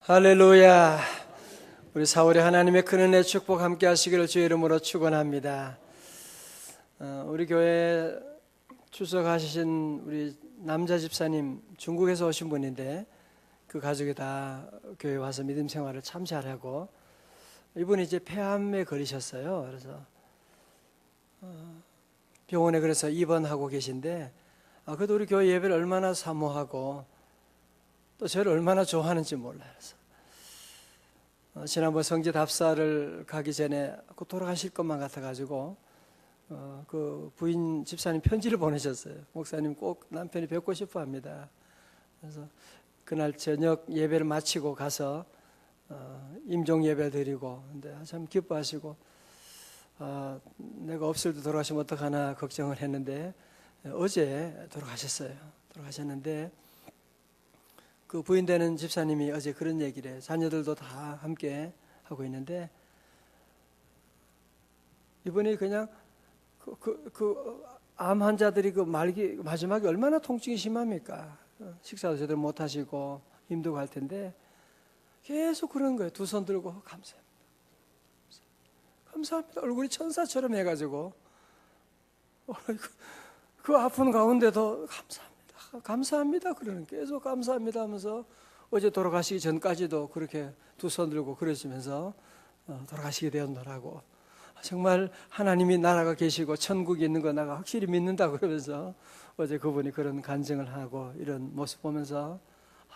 할렐루야. 우리 4월에 하나님의 큰 은혜 축복 함께 하시기를 주의 이름으로 축원합니다. 우리 교회 출석하신 우리 남자 집사님 중국에서 오신 분인데 그 가족이 다 교회 와서 믿음 생활을 참 잘하고 이분이 이제 폐암에 걸리셨어요. 그래서 병원에 그래서 입원하고 계신데 그래도 우리 교회 예배를 얼마나 사모하고 또 저를 얼마나 좋아하는지 몰라요. 그래서 지난번 성지 답사를 가기 전에 돌아가실 것만 같아가지고 그 부인 집사님 편지를 보내셨어요. 목사님 꼭 남편이 뵙고 싶어 합니다. 그래서 그날 저녁 예배를 마치고 가서 임종 예배 드리고 근데 참 기뻐하시고 내가 없을 때 돌아가시면 어떡하나 걱정을 했는데 어제 돌아가셨는데 그 부인 되는 집사님이 어제 그런 얘기를 해요. 자녀들도 다 함께 하고 있는데 이분이 그냥 암 환자들이 그 마지막에 얼마나 통증이 심합니까? 식사도 제대로 못 하시고 힘들고 할 텐데 계속 그런 거예요. 두 손 들고 감사합니다. 얼굴이 천사처럼 해가지고 그 아픈 가운데도 감사합니다. 그러는 계속 감사합니다 하면서 어제 돌아가시기 전까지도 그렇게 두 손 들고 그러시면서 돌아가시게 되었노라고. 정말 하나님이 나라가 계시고 천국이 있는 거 내가 확실히 믿는다 그러면서 어제 그분이 그런 간증을 하고 이런 모습 보면서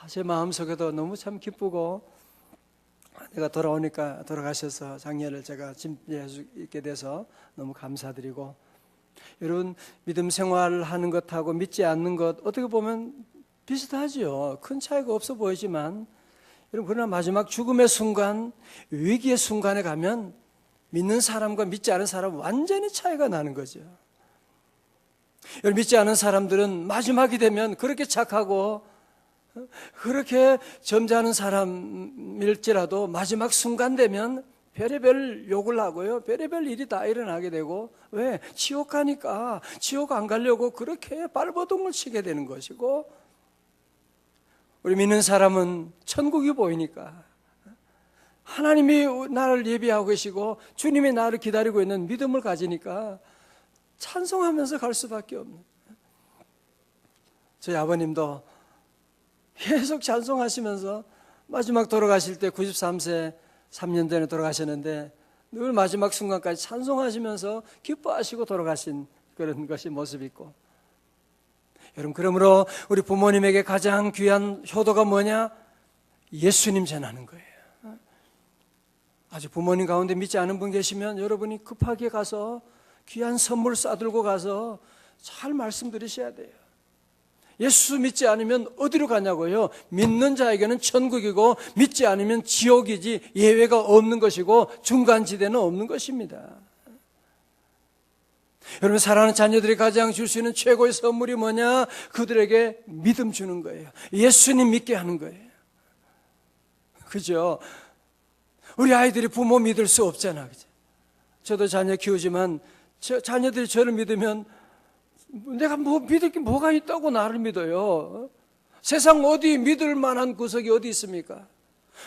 제 마음속에도 너무 참 기쁘고 내가 돌아가셔서 장례를 제가 준비할 수 있게 돼서 너무 감사드리고 여러분 믿음 생활하는 것하고 믿지 않는 것 어떻게 보면 비슷하지요. 큰 차이가 없어 보이지만 여러분 그러나 마지막 죽음의 순간 위기의 순간에 가면 믿는 사람과 믿지 않은 사람은 완전히 차이가 나는 거죠. 여러분 믿지 않은 사람들은 마지막이 되면 그렇게 착하고 그렇게 점잖은 사람일지라도 마지막 순간 되면 별의별 욕을 하고요. 별의별 일이 다 일어나게 되고 왜? 지옥 가니까 지옥 안 가려고 그렇게 발버둥을 치게 되는 것이고 우리 믿는 사람은 천국이 보이니까 하나님이 나를 예비하고 계시고 주님이 나를 기다리고 있는 믿음을 가지니까 찬송하면서 갈 수밖에 없는 저희 아버님도 계속 찬송하시면서 마지막 돌아가실 때 93세 3년 전에 돌아가셨는데 늘 마지막 순간까지 찬송하시면서 기뻐하시고 돌아가신 그런 것이 모습이 있고 여러분 그러므로 우리 부모님에게 가장 귀한 효도가 뭐냐? 예수님 전하는 거예요. 아주 부모님 가운데 믿지 않은 분 계시면 여러분이 급하게 가서 귀한 선물 싸들고 가서 잘 말씀드리셔야 돼요. 예수 믿지 않으면 어디로 가냐고요? 믿는 자에게는 천국이고 믿지 않으면 지옥이지 예외가 없는 것이고 중간지대는 없는 것입니다. 여러분 사랑하는 자녀들이 가장 줄 수 있는 최고의 선물이 뭐냐? 그들에게 믿음 주는 거예요. 예수님 믿게 하는 거예요. 그죠? 우리 아이들이 부모 믿을 수 없잖아. 그죠? 저도 자녀 키우지만 자녀들이 저를 믿으면 내가 믿을 게 뭐가 있다고 나를 믿어요? 세상 어디 믿을 만한 구석이 어디 있습니까?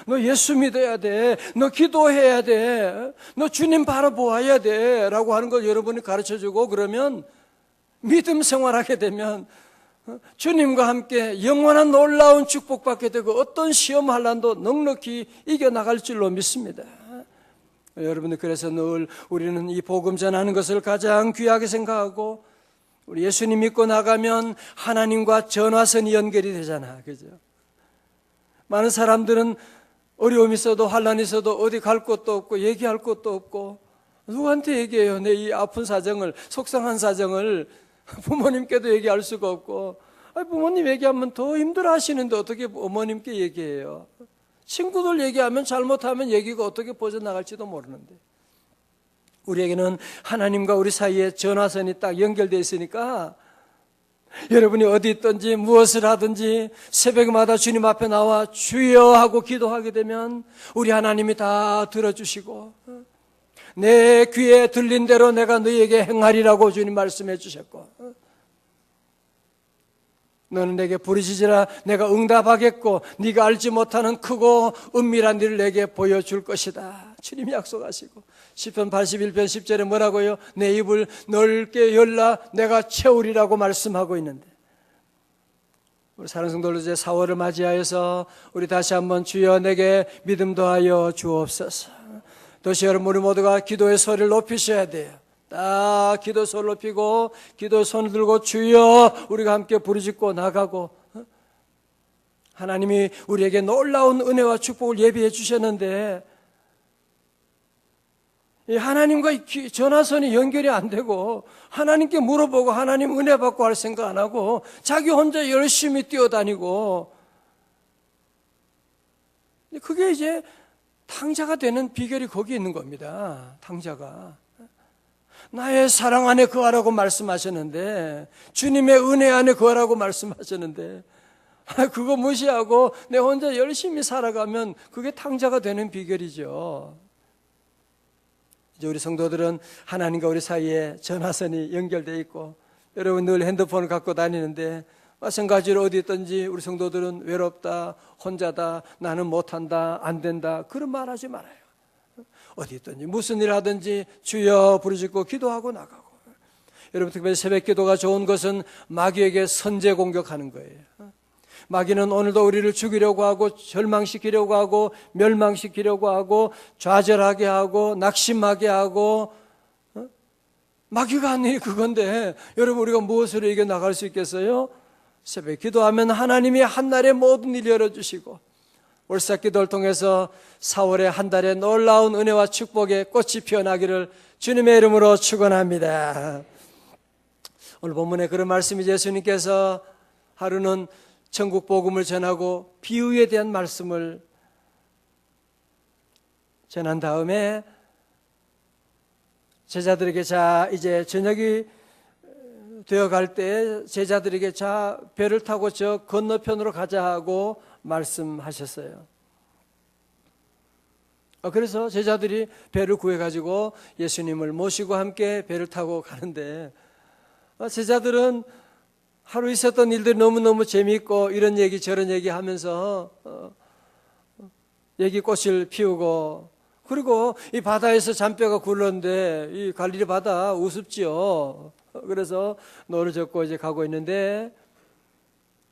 너 예수 믿어야 돼. 너 기도해야 돼. 너 주님 바라보아야 돼. 라고 하는 걸 여러분이 가르쳐주고 그러면 믿음 생활하게 되면 주님과 함께 영원한 놀라운 축복받게 되고 어떤 시험 환난도 넉넉히 이겨나갈 줄로 믿습니다. 여러분들 그래서 늘 우리는 이 복음 전하는 것을 가장 귀하게 생각하고 우리 예수님 믿고 나가면 하나님과 전화선이 연결이 되잖아. 그죠? 많은 사람들은 어려움이 있어도 환난이 있어도 어디 갈 곳도 없고 얘기할 곳도 없고 누구한테 얘기해요? 내 이 아픈 사정을 속상한 사정을 부모님께도 얘기할 수가 없고 부모님 얘기하면 더 힘들어 하시는데 어떻게 어머님께 얘기해요? 친구들 얘기하면 잘못하면 얘기가 어떻게 퍼져나갈지도 모르는데 우리에게는 하나님과 우리 사이에 전화선이 딱 연결되어 있으니까 여러분이 어디 있든지 무엇을 하든지 새벽마다 주님 앞에 나와 주여 하고 기도하게 되면 우리 하나님이 다 들어주시고 내 귀에 들린 대로 내가 너희에게 행하리라고 주님 말씀해 주셨고 너는 내게 부르짖으라 내가 응답하겠고 네가 알지 못하는 크고 은밀한 일을 내게 보여줄 것이다. 주님이 약속하시고 시편 81편 10절에 뭐라고요? 내 입을 넓게 열라 내가 채우리라고 말씀하고 있는데, 우리 사랑하는 성도들 이제 4월을 맞이하여서 우리 다시 한번 주여 내게 믿음 더하여 주옵소서. 도시 여러분 우리 모두가 기도의 소리를 높이셔야 돼요. 딱 기도 소리를 높이고 기도 손을 들고 주여 우리가 함께 부르짖고 나가고, 하나님이 우리에게 놀라운 은혜와 축복을 예비해 주셨는데 이 하나님과 전화선이 연결이 안 되고 하나님께 물어보고 하나님 은혜 받고 할 생각 안 하고 자기 혼자 열심히 뛰어다니고, 그게 이제 탕자가 되는 비결이 거기 있는 겁니다. 탕자가 나의 사랑 안에 거하라고 말씀하셨는데, 주님의 은혜 안에 거하라고 말씀하셨는데 그거 무시하고 내 혼자 열심히 살아가면 그게 탕자가 되는 비결이죠. 이제 우리 성도들은 하나님과 우리 사이에 전화선이 연결되어 있고, 여러분 늘 핸드폰을 갖고 다니는데 마찬가지로 어디 있든지 우리 성도들은 외롭다, 혼자다, 나는 못한다, 안 된다 그런 말 하지 말아요. 어디 있든지 무슨 일 하든지 주여 부르짖고 기도하고 나가고. 여러분 특별히 새벽 기도가 좋은 것은 마귀에게 선제 공격하는 거예요. 마귀는 오늘도 우리를 죽이려고 하고 절망시키려고 하고 멸망시키려고 하고 좌절하게 하고 낙심하게 하고, 마귀가 한 일이 그건데 여러분 우리가 무엇으로 이겨나갈 수 있겠어요? 새벽 기도하면 하나님이 한날에 모든 일 열어주시고, 월삭 기도를 통해서 4월의 한 달에 놀라운 은혜와 축복의 꽃이 피어나기를 주님의 이름으로 축원합니다. 오늘 본문에 그런 말씀이 예수님께서 하루는 천국 복음을 전하고 비유에 대한 말씀을 전한 다음에 제자들에게 자 이제 저녁이 되어갈 때 제자들에게 자 배를 타고 저 건너편으로 가자 하고 말씀하셨어요. 그래서 제자들이 배를 구해가지고 예수님을 모시고 함께 배를 타고 가는데, 제자들은 하루 있었던 일들이 너무너무 재미있고 이런 얘기 저런 얘기 하면서 얘기꽃을 피우고, 그리고 이 바다에서 잔뼈가 굴렀는데 이 갈릴리 바다 우습지요. 그래서 노를 젓고 이제 가고 있는데,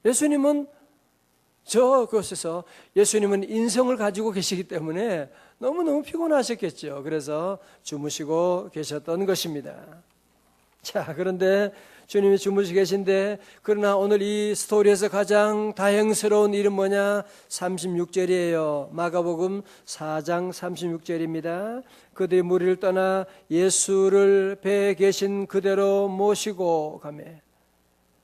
예수님은 그곳에서 예수님은 인성을 가지고 계시기 때문에 너무너무 피곤하셨겠죠. 그래서 주무시고 계셨던 것입니다. 자, 그런데 주님이 주무시고 계신데, 그러나 오늘 이 스토리에서 가장 다행스러운 일은 뭐냐? 36절이에요. 마가복음 4장 36절입니다. 그들이 무리를 떠나 예수를 배에 계신 그대로 모시고 가매.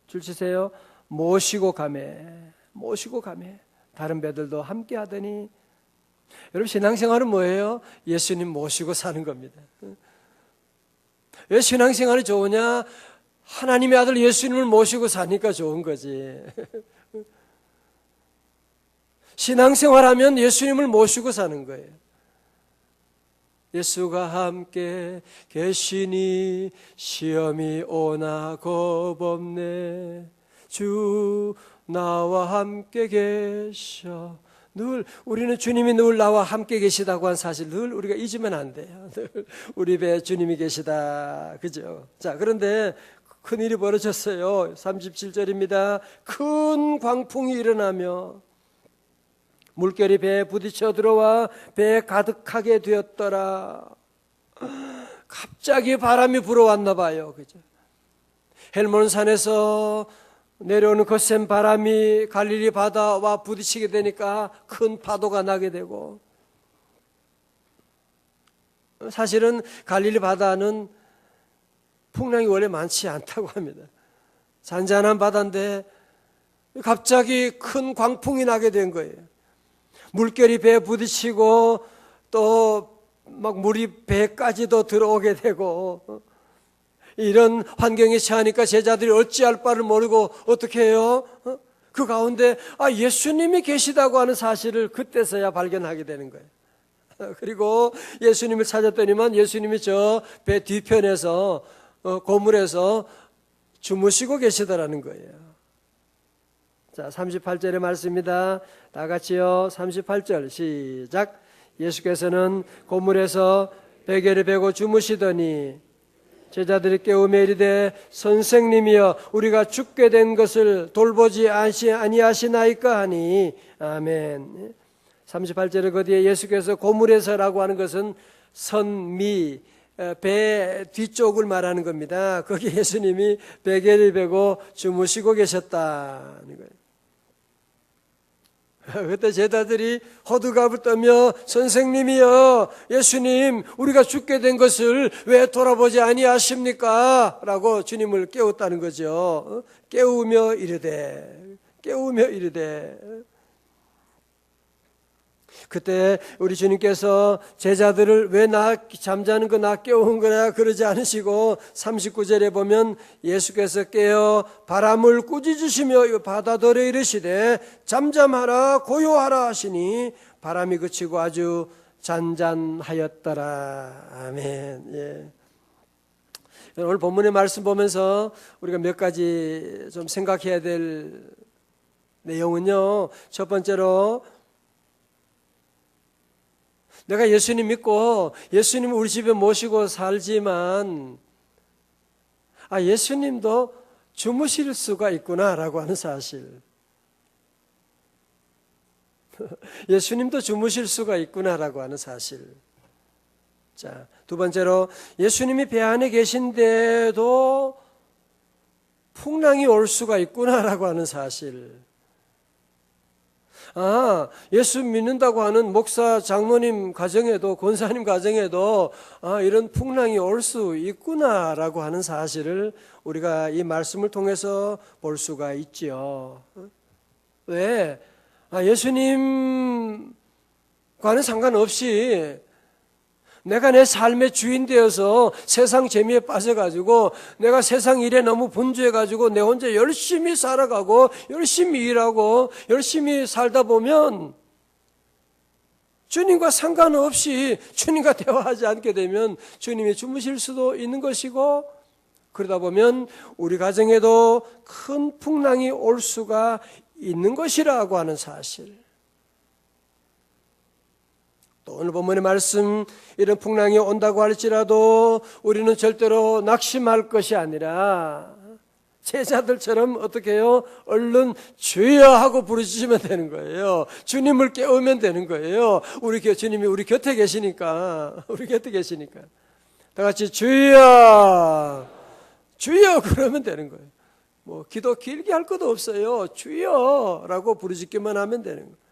줄 치세요. 모시고 가매. 다른 배들도 함께 하더니. 여러분 신앙생활은 뭐예요? 예수님 모시고 사는 겁니다. 왜 신앙생활이 좋으냐? 하나님의 아들 예수님을 모시고 사니까 좋은 거지. 신앙생활하면 예수님을 모시고 사는 거예요. 예수가 함께 계시니 시험이 오나 겁없네. 주 나와 함께 계셔. 늘 우리는 주님이 늘 나와 함께 계시다고 한 사실 늘 우리가 잊으면 안 돼요. 늘 우리 배에 주님이 계시다. 그죠? 자, 그런데 큰일이 벌어졌어요. 37절입니다. 큰 광풍이 일어나며 물결이 배에 부딪혀 들어와 배에 가득하게 되었더라. 갑자기 바람이 불어왔나 봐요. 그죠? 헬몬산에서 내려오는 거센 바람이 갈릴리 바다와 부딪히게 되니까 큰 파도가 나게 되고, 사실은 갈릴리 바다는 풍랑이 원래 많지 않다고 합니다. 잔잔한 바다인데 갑자기 큰 광풍이 나게 된 거예요. 물결이 배에 부딪히고 또 막 물이 배까지도 들어오게 되고, 이런 환경에 처하니까 제자들이 어찌할 바를 모르고 어떻게 해요? 그 가운데 예수님이 계시다고 하는 사실을 그때서야 발견하게 되는 거예요. 그리고 예수님을 찾았더니만 예수님이 저 배 뒤편에서 고물에서 주무시고 계시더라는 거예요. 자, 38절의 말씀입니다. 다 같이요. 38절 시작. 예수께서는 고물에서 베개를 베고 주무시더니 제자들이 깨우며 이르되 선생님이여 우리가 죽게 된 것을 돌보지 아니하시나이까 하니 아멘. 38절에 거기에 예수께서 고물에서라고 하는 것은 선미 배 뒤쪽을 말하는 겁니다. 거기 예수님이 베개를 베고 주무시고 계셨다는 거예요. 그때 제자들이 호들갑을 떨며 선생님이여 예수님 우리가 죽게 된 것을 왜 돌아보지 아니하십니까? 라고 주님을 깨웠다는 거죠. 깨우며 이르되 그때 우리 주님께서 제자들을 왜 나 잠자는 거 나 깨운 거냐 그러지 않으시고 39절에 보면 예수께서 깨어 바람을 꾸짖으시며 바다더러 이르시되 잠잠하라 고요하라 하시니 바람이 그치고 아주 잔잔하였더라. 아멘. 예. 오늘 본문의 말씀 보면서 우리가 몇 가지 좀 생각해야 될 내용은요. 첫 번째로 내가 예수님 믿고 예수님 우리 집에 모시고 살지만 예수님도 주무실 수가 있구나라고 하는 사실. 예수님도 주무실 수가 있구나라고 하는 사실. 자, 두 번째로 예수님이 배 안에 계신데도 풍랑이 올 수가 있구나라고 하는 사실. 예수 믿는다고 하는 목사, 장로님 가정에도, 권사님 가정에도 이런 풍랑이 올 수 있구나라고 하는 사실을 우리가 이 말씀을 통해서 볼 수가 있지요. 왜? 예수님과는 상관없이 내가 내 삶의 주인 되어서 세상 재미에 빠져가지고 내가 세상 일에 너무 분주해가지고 내 혼자 열심히 살아가고 열심히 일하고 열심히 살다 보면 주님과 상관없이 주님과 대화하지 않게 되면 주님이 주무실 수도 있는 것이고 그러다 보면 우리 가정에도 큰 풍랑이 올 수가 있는 것이라고 하는 사실. 또 오늘 본문의 말씀 이런 풍랑이 온다고 할지라도 우리는 절대로 낙심할 것이 아니라 제자들처럼 어떻게 해요? 얼른 주여 하고 부르시면 되는 거예요. 주님을 깨우면 되는 거예요. 주님이 우리 곁에 계시니까. 다 같이 주여 그러면 되는 거예요. 뭐 기도 길게 할 것도 없어요. 주여라고 부르짖기만 하면 되는 거예요.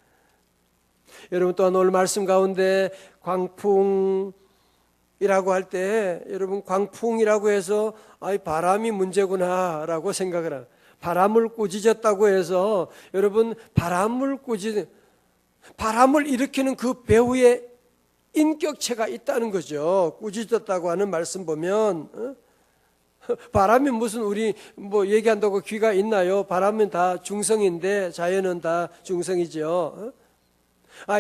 여러분 또한 오늘 말씀 가운데 광풍이라고 할 때 여러분 광풍이라고 해서 바람이 문제구나라고 생각을 하는 바람을 꾸짖었다고 해서 여러분 바람을 일으키는 그 배후에 인격체가 있다는 거죠. 꾸짖었다고 하는 말씀 보면 바람이 무슨 우리 뭐 얘기한다고 귀가 있나요? 바람은 다 중성인데 자연은 다 중성이죠.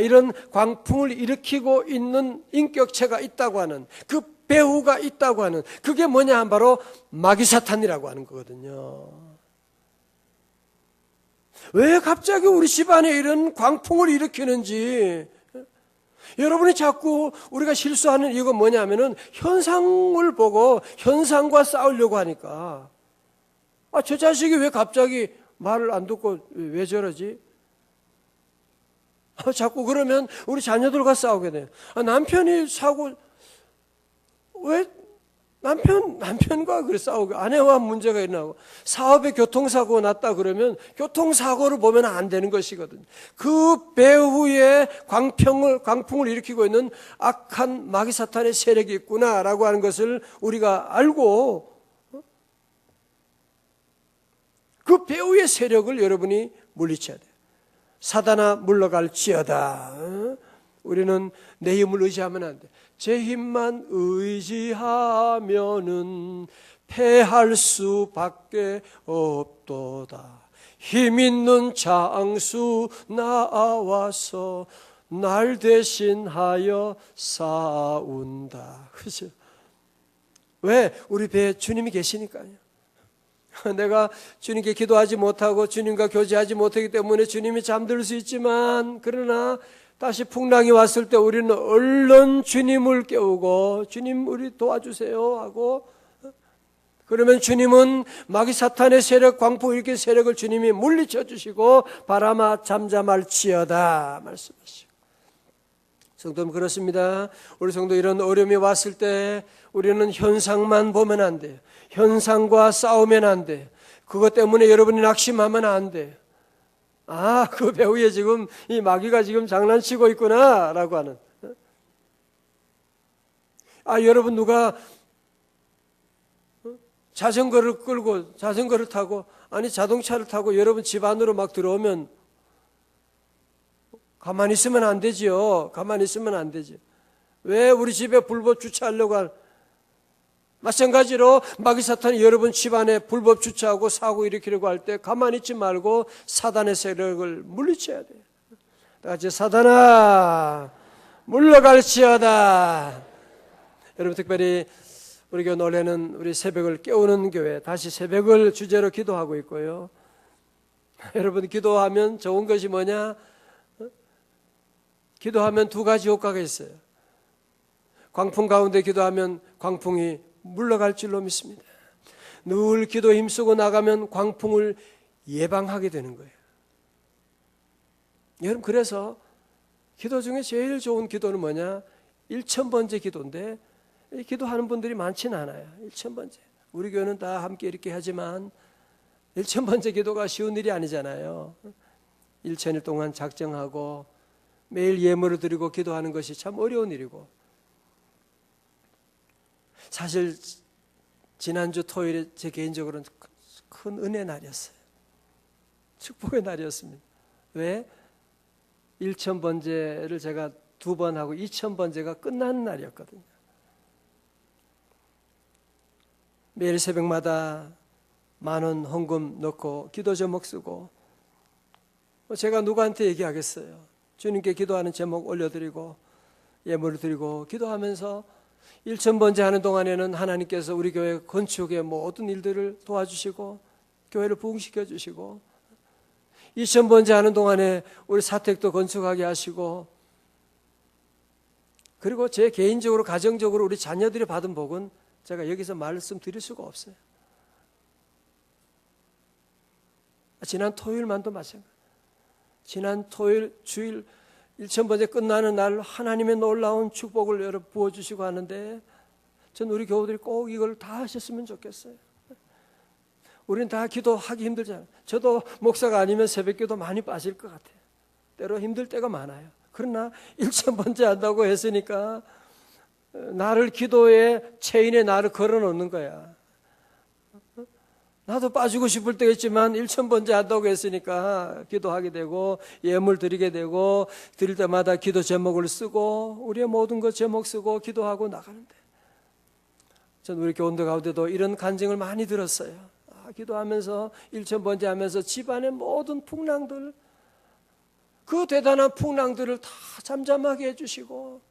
이런 광풍을 일으키고 있는 인격체가 있다고 하는 그 배후가 있다고 하는 그게 뭐냐 하면 바로 마귀사탄이라고 하는 거거든요. 왜 갑자기 우리 집안에 이런 광풍을 일으키는지 여러분이 자꾸 우리가 실수하는 이유가 뭐냐면은 현상을 보고 현상과 싸우려고 하니까 저 자식이 왜 갑자기 말을 안 듣고 왜 저러지? 자꾸 그러면 우리 자녀들과 싸우게 돼요. 남편이 왜 남편과 그래 싸우고 아내와 문제가 일어나고 사업에 교통사고가 났다 그러면 교통사고를 보면 안 되는 것이거든요. 그 배후에 광풍을 일으키고 있는 악한 마귀사탄의 세력이 있구나라고 하는 것을 우리가 알고 그 배후의 세력을 여러분이 물리쳐야 돼요. 사단아 물러갈지어다. 우리는 내 힘을 의지하면 안 돼. 제 힘만 의지하면은 패할 수밖에 없도다. 힘 있는 장수 나와서 날 대신하여 싸운다. 그죠? 왜? 우리 배에 주님이 계시니까요. 내가 주님께 기도하지 못하고 주님과 교제하지 못하기 때문에 주님이 잠들 수 있지만, 그러나 다시 풍랑이 왔을 때 우리는 얼른 주님을 깨우고 주님 우리 도와주세요 하고, 그러면 주님은 마귀 사탄의 세력, 광풍 일으킨 세력을 주님이 물리쳐 주시고 바람아 잠잠할지어다 말씀하시고. 성도는 그렇습니다. 우리 성도 이런 어려움이 왔을 때 우리는 현상만 보면 안 돼요. 현상과 싸우면 안 돼요. 그것 때문에 여러분이 낙심하면 안 돼요. 아, 그 배후에 지금 이 마귀가 지금 장난치고 있구나 라고 하는. 아, 여러분 누가 자전거를 끌고 자전거를 타고, 아니 자동차를 타고 여러분 집 안으로 막 들어오면 가만히 있으면 안 되지요. 가만히 있으면 안 되지. 왜 우리 집에 불법 주차하려고 할? 마찬가지로 마귀 사탄이 여러분 집 안에 불법 주차하고 사고 일으키려고 할 때 가만히 있지 말고 사단의 세력을 물리쳐야 돼요. 다 같이 사단아 물러갈지어다. 여러분 특별히 우리 교회 노래는 우리 새벽을 깨우는 교회, 다시 새벽을 주제로 기도하고 있고요. 여러분 기도하면 좋은 것이 뭐냐? 기도하면 두 가지 효과가 있어요. 광풍 가운데 기도하면 광풍이 물러갈 줄로 믿습니다. 늘 기도에 힘쓰고 나가면 광풍을 예방하게 되는 거예요. 여러분 그래서 기도 중에 제일 좋은 기도는 뭐냐? 1000번째 기도인데 기도하는 분들이 많지는 않아요. 1000번째. 우리 교회는 다 함께 이렇게 하지만 1000번째 기도가 쉬운 일이 아니잖아요. 1000일 동안 작정하고 매일 예물을 드리고 기도하는 것이 참 어려운 일이고, 사실 지난주 토요일에 제 개인적으로는 큰 은혜 날이었어요. 축복의 날이었습니다. 왜? 1000번째를 제가 2번 하고 2000번째가 끝나는 날이었거든요. 매일 새벽마다 10,000원 헌금 넣고 기도 제목 쓰고, 제가 누구한테 얘기하겠어요. 주님께 기도하는 제목 올려드리고 예물을 드리고 기도하면서 1000번째 하는 동안에는 하나님께서 우리 교회 건축의 모든 일들을 도와주시고 교회를 부흥시켜 주시고, 2000번째 하는 동안에 우리 사택도 건축하게 하시고, 그리고 제 개인적으로 가정적으로 우리 자녀들이 받은 복은 제가 여기서 말씀드릴 수가 없어요. 지난 토요일만도 마찬가지. 지난 토요일 주일 1000번째 끝나는 날 하나님의 놀라운 축복을 여러분 부어주시고 하는데, 전 우리 교우들이 꼭 이걸 다 하셨으면 좋겠어요. 우리는 다 기도하기 힘들잖아요. 저도 목사가 아니면 새벽기도 많이 빠질 것 같아요. 때로 힘들 때가 많아요. 그러나 1000번째 한다고 했으니까 나를 기도의 체인에 나를 걸어놓는 거야. 나도 빠지고 싶을 때가 있지만 1000번째 한다고 했으니까 기도하게 되고 예물 드리게 되고, 드릴 때마다 기도 제목을 쓰고 우리의 모든 것 제목 쓰고 기도하고 나가는데, 전 우리 교원들 가운데도 이런 간증을 많이 들었어요. 기도하면서 1000번째 하면서 집안의 모든 풍랑들, 그 대단한 풍랑들을 다 잠잠하게 해주시고,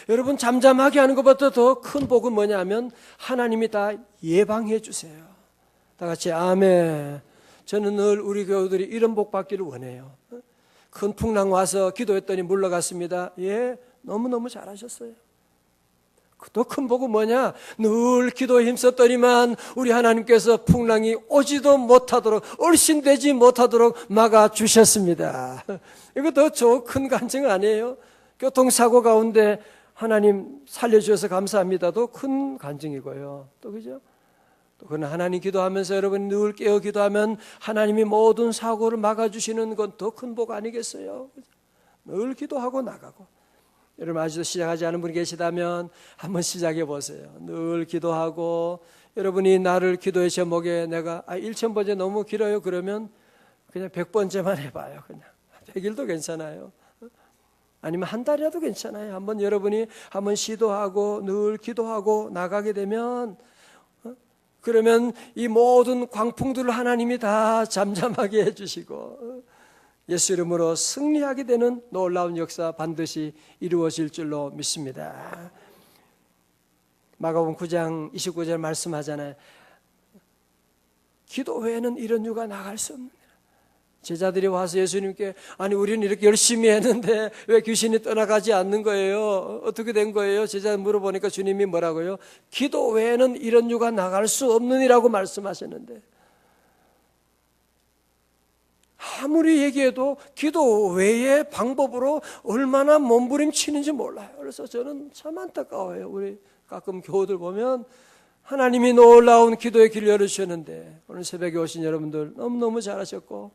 여러분 잠잠하게 하는 것보다 더 큰 복은 뭐냐면 하나님이 다 예방해 주세요. 다 같이 아멘. 저는 늘 우리 교우들이 이런 복 받기를 원해요. 큰 풍랑 와서 기도했더니 물러갔습니다. 예, 너무너무 잘하셨어요. 더 큰 복은 뭐냐? 늘 기도에 힘썼더니만 우리 하나님께서 풍랑이 오지도 못하도록, 얼씬되지 못하도록 막아주셨습니다. 이거 더 큰 간증 아니에요? 교통사고 가운데 하나님 살려주셔서 감사합니다도 큰 간증이고요. 또 그죠? 또 그러나 하나님 기도하면서 여러분 늘 깨어 기도하면 하나님이 모든 사고를 막아주시는 건 더 큰 복 아니겠어요? 늘 기도하고 나가고. 여러분 아직도 시작하지 않은 분이 계시다면 한번 시작해 보세요. 늘 기도하고, 여러분이 나를 기도의 제목에 내가 1000번째 너무 길어요 그러면 그냥 100번째만 해봐요. 그냥 100일도 괜찮아요. 아니면 한 달이라도 괜찮아요. 한번 여러분이 한번 시도하고 늘 기도하고 나가게 되면, 그러면 이 모든 광풍들을 하나님이 다 잠잠하게 해주시고 예수 이름으로 승리하게 되는 놀라운 역사 반드시 이루어질 줄로 믿습니다. 마가복음 9장 29절 말씀하잖아요. 기도 외에는 이런 유가 나갈 수 없는. 제자들이 와서 예수님께 아니 우리는 이렇게 열심히 했는데 왜 귀신이 떠나가지 않는 거예요? 어떻게 된 거예요? 제자 물어보니까 주님이 뭐라고요? 기도 외에는 이런 유가 나갈 수 없느니라고 말씀하셨는데, 아무리 얘기해도 기도 외의 방법으로 얼마나 몸부림치는지 몰라요. 그래서 저는 참 안타까워요. 우리 가끔 교우들 보면 하나님이 놀라운 기도의 길을 열어주셨는데, 오늘 새벽에 오신 여러분들 너무너무 잘하셨고,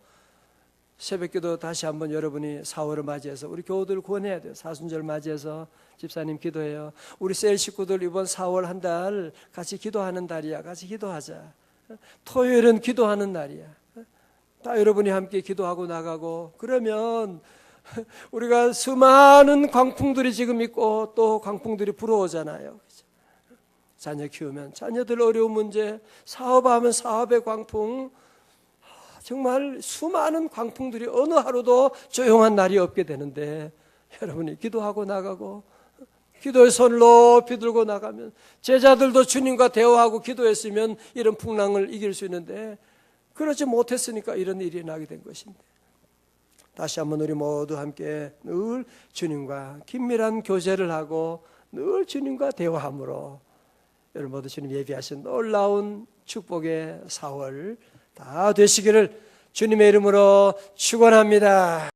새벽기도 다시 한번 여러분이 4월을 맞이해서 우리 교우들 구원해야 돼요. 사순절 맞이해서 집사님 기도해요. 우리 셀 식구들 이번 4월 한 달 같이 기도하는 달이야. 같이 기도하자. 토요일은 기도하는 날이야. 다 여러분이 함께 기도하고 나가고, 그러면 우리가 수많은 광풍들이 지금 있고 또 광풍들이 불어오잖아요. 자녀 키우면 자녀들 어려운 문제, 사업하면 사업의 광풍, 정말 수많은 광풍들이 어느 하루도 조용한 날이 없게 되는데, 여러분이 기도하고 나가고 기도의 손을 높이 들고 나가면, 제자들도 주님과 대화하고 기도했으면 이런 풍랑을 이길 수 있는데 그러지 못했으니까 이런 일이 나게 된 것인데, 다시 한번 우리 모두 함께 늘 주님과 긴밀한 교제를 하고 늘 주님과 대화함으로 여러분 모두 주님 예비하신 놀라운 축복의 4월 다 되시기를 주님의 이름으로 축원합니다.